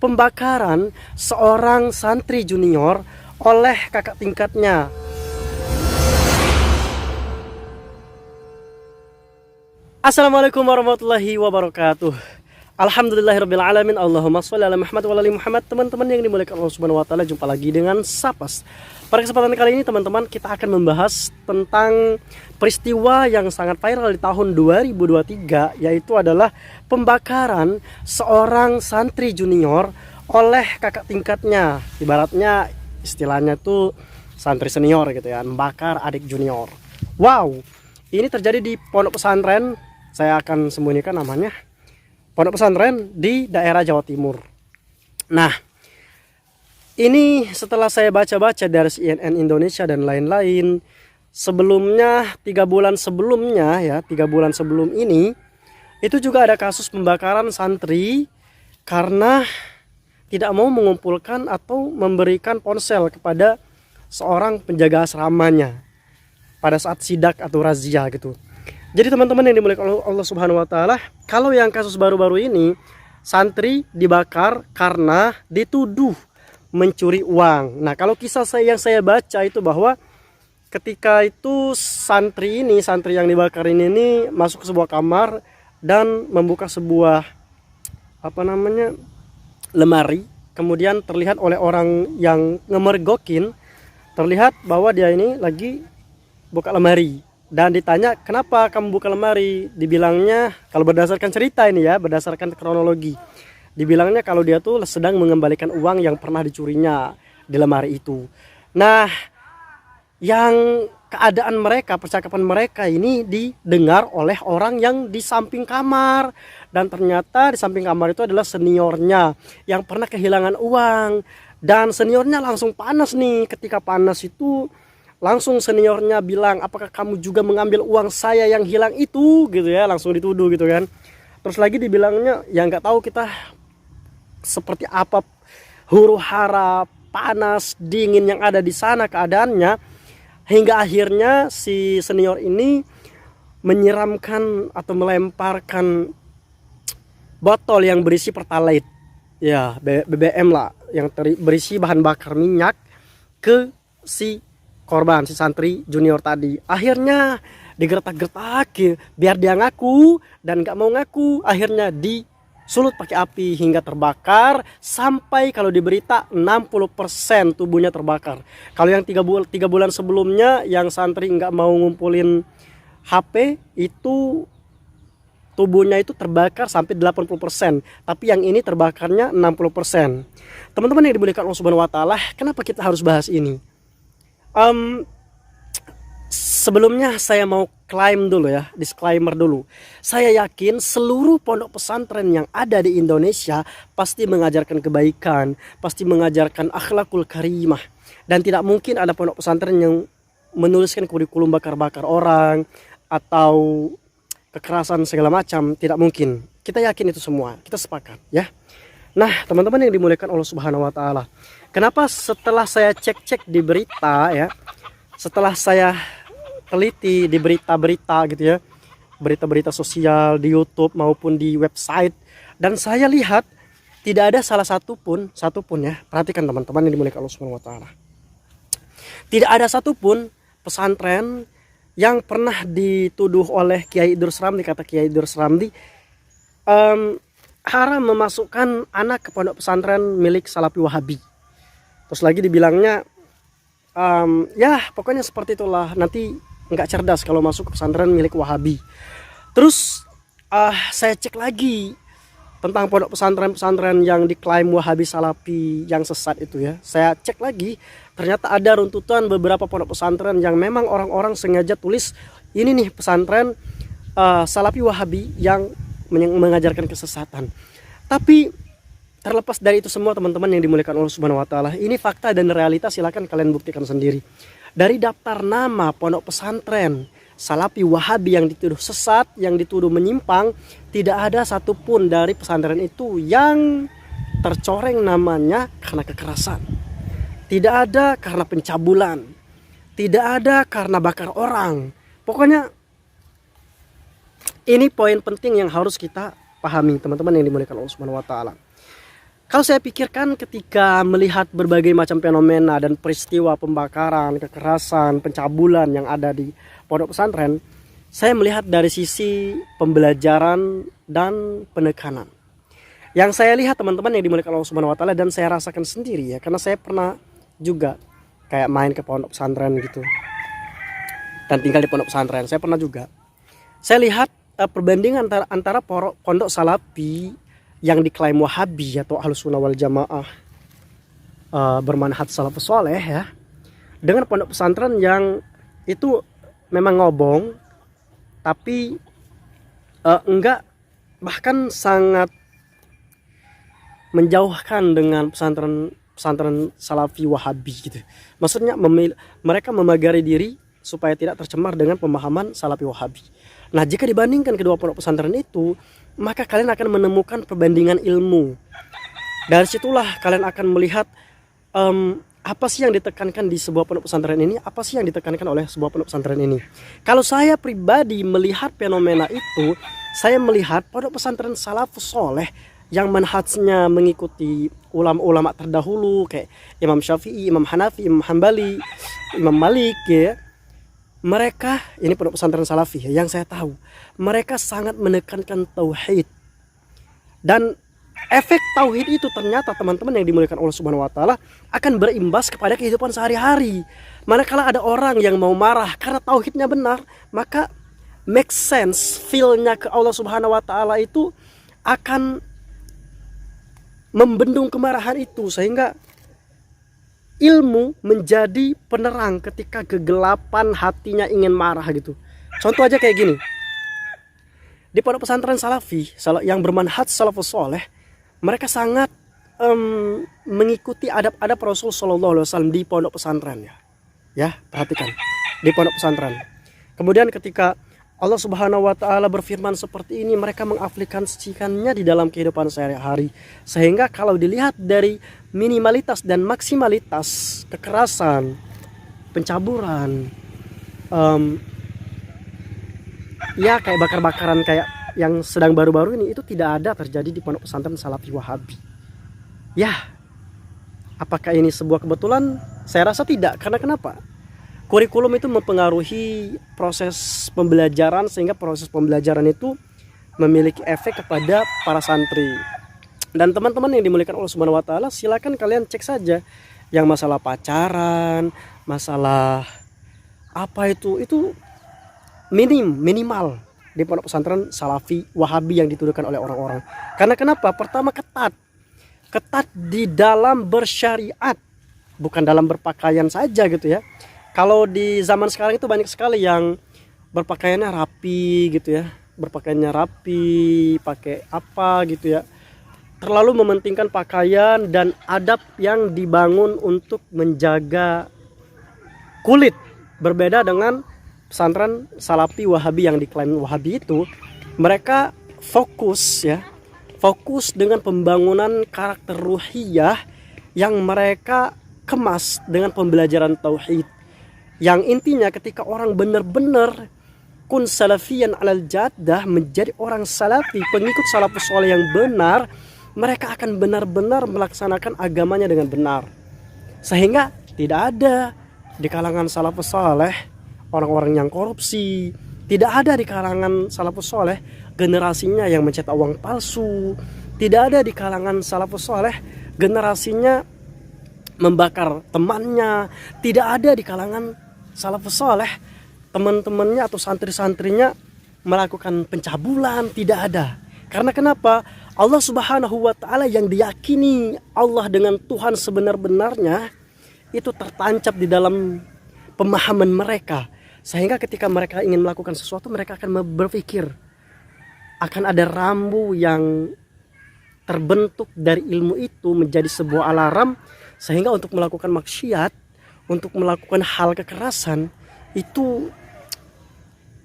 pembakaran seorang santri junior oleh kakak tingkatnya. Assalamualaikum warahmatullahi wabarakatuh. Alhamdulillahirrabbilalamin. Allahumma sholli ala Muhammad wa ala ali Muhammad. Teman-teman yang dimuliakan Allah Subhanahu wa taala, jumpa lagi dengan Sapas. Pada kesempatan kali ini teman-teman, kita akan membahas tentang peristiwa yang sangat viral di tahun 2023, yaitu adalah pembakaran seorang santri junior oleh kakak tingkatnya. Ibaratnya istilahnya tuh santri senior gitu ya, membakar adik junior. Wow, ini terjadi di pondok pesantren. Saya akan sembunyikan namanya. Pondok pesantren di daerah Jawa Timur. Nah, ini setelah saya baca-baca dari CNN Indonesia dan lain-lain. Sebelumnya, 3 bulan sebelumnya ya, 3 bulan sebelum ini, itu juga ada kasus pembakaran santri karena tidak mau mengumpulkan atau memberikan ponsel kepada seorang penjaga asramanya pada saat sidak atau razia gitu. Jadi teman-teman yang dimuliakan Allah Subhanahu wa taala, kalau yang kasus baru-baru ini, santri dibakar karena dituduh mencuri uang. Nah, kalau kisah yang saya baca itu bahwa ketika itu santri yang dibakar ini masuk ke sebuah kamar dan membuka sebuah lemari. Kemudian terlihat oleh orang yang ngemergokin, terlihat bahwa dia ini lagi buka lemari. Dan ditanya, kenapa kamu buka lemari? Dibilangnya, kalau berdasarkan cerita ini ya, berdasarkan kronologi, dibilangnya kalau dia tuh sedang mengembalikan uang yang pernah dicurinya di lemari itu. Nah, yang keadaan mereka, percakapan mereka ini didengar oleh orang yang di samping kamar. Dan ternyata di samping kamar itu adalah seniornya yang pernah kehilangan uang. Dan seniornya langsung panas nih. Ketika panas itu langsung seniornya bilang, apakah kamu juga mengambil uang saya yang hilang itu, gitu ya, langsung dituduh gitu kan. Terus lagi dibilangnya, ya nggak tahu kita seperti apa huru hara, panas, dingin yang ada di sana keadaannya, hingga akhirnya si senior ini menyiramkan atau melemparkan botol yang berisi pertalite, ya BBM lah, yang berisi bahan bakar minyak ke si korban, si santri junior tadi. Akhirnya digertak-gertak biar dia ngaku, dan nggak mau ngaku. Akhirnya disulut pakai api hingga terbakar, sampai kalau diberita 60% tubuhnya terbakar. Kalau yang 3 bulan sebelumnya yang santri nggak mau ngumpulin HP itu tubuhnya itu terbakar sampai 80%, tapi yang ini terbakarnya 60%. Teman-teman yang dimuliakan Allah Subhanahu wa taala, kenapa kita harus bahas ini? Sebelumnya saya mau klaim dulu ya, disclaimer dulu. Saya yakin seluruh pondok pesantren yang ada di Indonesia pasti mengajarkan kebaikan, pasti mengajarkan akhlakul karimah. Dan tidak mungkin ada pondok pesantren yang menuliskan kurikulum bakar-bakar orang atau kekerasan segala macam, tidak mungkin. Kita yakin itu semua, kita sepakat ya. Nah, teman-teman yang dimuliakan Allah Subhanahu wa taala, kenapa setelah saya cek-cek di berita ya, setelah saya teliti di berita-berita gitu ya, berita-berita sosial di YouTube maupun di website, dan saya lihat tidak ada salah satu pun ya, perhatikan teman-teman yang dimuliakan Allah Subhanahu wa taala. Tidak ada satupun pesantren yang pernah dituduh oleh Kiai Idrus Ramli, kata Kiai Idrus Ramli, haram memasukkan anak ke pondok pesantren milik Salafi Wahabi. Terus lagi dibilangnya, ya pokoknya seperti itulah, nanti nggak cerdas kalau masuk ke pesantren milik Wahabi. Terus saya cek lagi tentang pondok pesantren yang diklaim Wahabi Salafi yang sesat itu ya. Saya cek lagi, ternyata ada runtutan beberapa pondok pesantren yang memang orang-orang sengaja tulis ini nih pesantren Salafi Wahabi yang mengajarkan kesesatan. Tapi terlepas dari itu semua teman-teman yang dimuliakan Allah Subhanahu wa taala, ini fakta dan realitas, silakan kalian buktikan sendiri. Dari daftar nama pondok pesantren Salafi Wahabi yang dituduh sesat, yang dituduh menyimpang, tidak ada satupun dari pesantren itu yang tercoreng namanya karena kekerasan. Tidak ada karena pencabulan. Tidak ada karena bakar orang. Pokoknya ini poin penting yang harus kita pahami teman-teman yang dimuliakan Allah Subhanahu wa taala. Kalau saya pikirkan ketika melihat berbagai macam fenomena dan peristiwa pembakaran, kekerasan, pencabulan yang ada di pondok pesantren, saya melihat dari sisi pembelajaran dan penekanan. Yang saya lihat teman-teman yang dimuliakan Allah Subhanahu wa taala, dan saya rasakan sendiri ya, karena saya pernah juga kayak main ke pondok pesantren gitu. Dan tinggal di pondok pesantren, saya pernah juga. Saya lihat perbandingan antara pondok salafi yang diklaim Wahabi atau Ahlussunnah wal Jamaah bermanhaj salafus saleh ya, dengan pondok pesantren yang itu memang ngobong tapi enggak, bahkan sangat menjauhkan dengan pesantren salafi Wahabi gitu. Maksudnya mereka memagari diri supaya tidak tercemar dengan pemahaman salafi Wahabi. Nah, jika dibandingkan kedua pondok pesantren itu, maka kalian akan menemukan perbandingan ilmu. Dari situlah kalian akan melihat apa sih yang ditekankan di sebuah pondok pesantren ini, apa sih yang ditekankan oleh sebuah pondok pesantren ini. Kalau saya pribadi melihat fenomena itu, saya melihat pondok pesantren salafus soleh yang manhajnya mengikuti ulama-ulama terdahulu kayak Imam Syafi'i, Imam Hanafi, Imam Hambali, Imam Malik ya. Mereka, ini pondok pesantren salafi yang saya tahu, mereka sangat menekankan tauhid. Dan efek tauhid itu ternyata teman-teman yang dimuliakan Allah Subhanahu wa taala akan berimbas kepada kehidupan sehari-hari. Manakala ada orang yang mau marah karena tauhidnya benar, maka make sense, feel-nya ke Allah Subhanahu wa taala itu akan membendung kemarahan itu, sehingga ilmu menjadi penerang ketika kegelapan hatinya ingin marah gitu. Contoh aja kayak gini. Di pondok pesantren salafi yang bermanhaj salafus soleh, mereka sangat mengikuti adab-adab Rasul Shallallahu Alaihi Wasallam di pondok pesantren ya. Ya, perhatikan di pondok pesantren. Kemudian ketika Allah Subhanahu wa taala berfirman seperti ini, mereka mengaplikasikannya di dalam kehidupan sehari-hari. Sehingga kalau dilihat dari minimalitas dan maksimalitas kekerasan, pencaburan, ya kayak bakar-bakaran kayak yang sedang baru-baru ini, itu tidak ada terjadi di pondok pesantren salafi Wahabi. Ya, apakah ini sebuah kebetulan? Saya rasa tidak. Karena kenapa? Kurikulum itu mempengaruhi proses pembelajaran, sehingga proses pembelajaran itu memiliki efek kepada para santri. Dan teman-teman yang dimuliakan Allah Subhanahu wa taala, silakan kalian cek saja yang masalah pacaran, masalah apa itu minimal di pondok pesantren salafi Wahabi yang dituduhkan oleh orang-orang. Karena kenapa? Pertama, ketat di dalam bersyariat, bukan dalam berpakaian saja gitu ya. Kalau di zaman sekarang itu banyak sekali yang berpakaiannya rapi gitu ya, berpakaiannya rapi, pakai apa gitu ya, terlalu mementingkan pakaian dan adab yang dibangun untuk menjaga kulit. Berbeda dengan pesantren salafi Wahabi yang diklaim Wahabi itu, mereka fokus dengan pembangunan karakter ruhiyah yang mereka kemas dengan pembelajaran tauhid. Yang intinya ketika orang benar-benar kun salafiyan alal jaddah, menjadi orang salafi, pengikut salafus saleh yang benar, mereka akan benar-benar melaksanakan agamanya dengan benar. Sehingga tidak ada di kalangan salafus saleh orang-orang yang korupsi, tidak ada di kalangan salafus saleh generasinya yang mencetak uang palsu, tidak ada di kalangan salafus saleh generasinya membakar temannya, tidak ada di kalangan salafus saleh teman-temannya atau santri-santrinya melakukan pencabulan, tidak ada. Karena kenapa? Allah Subhanahu wa taala yang diyakini Allah dengan Tuhan sebenar-benarnya itu tertancap di dalam pemahaman mereka, sehingga ketika mereka ingin melakukan sesuatu, mereka akan berpikir akan ada rambu yang terbentuk dari ilmu itu menjadi sebuah alarm, sehingga untuk melakukan maksiat, untuk melakukan hal kekerasan itu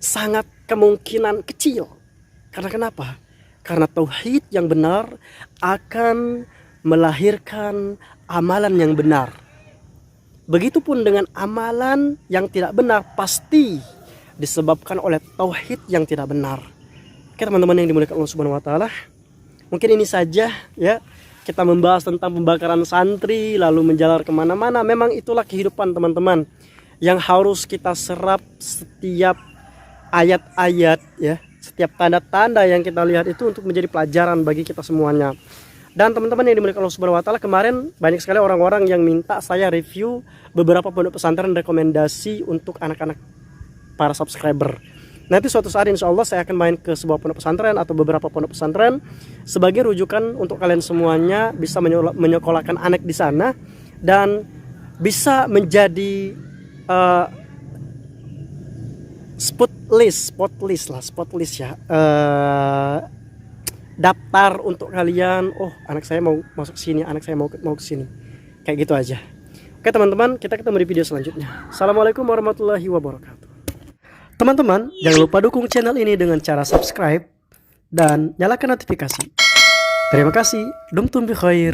sangat kemungkinan kecil. Karena kenapa? Karena tauhid yang benar akan melahirkan amalan yang benar. Begitupun dengan amalan yang tidak benar, pasti disebabkan oleh tauhid yang tidak benar. Oke teman-teman yang dimuliakan Allah Subhanahu wa taala, mungkin ini saja ya kita membahas tentang pembakaran santri, lalu menjalar kemana-mana. Memang itulah kehidupan teman-teman, yang harus kita serap setiap ayat-ayat ya, setiap tanda-tanda yang kita lihat itu untuk menjadi pelajaran bagi kita semuanya. Dan teman-teman yang dimuliakan Allah Subhanahu wa taala, kemarin banyak sekali orang-orang yang minta saya review beberapa pondok pesantren rekomendasi untuk anak-anak para subscriber. Nanti suatu saat insya Allah saya akan main ke sebuah pondok pesantren atau beberapa pondok pesantren sebagai rujukan untuk kalian semuanya bisa menyekolahkan anak di sana dan bisa menjadi spot list ya, daftar untuk kalian. Oh, anak saya mau masuk sini, anak saya mau ke sini, kayak gitu aja. Oke teman-teman, kita ketemu di video selanjutnya. Assalamualaikum warahmatullahi wabarakatuh. Teman-teman, jangan lupa dukung channel ini dengan cara subscribe dan nyalakan notifikasi. Terima kasih. Dumtum bi khair.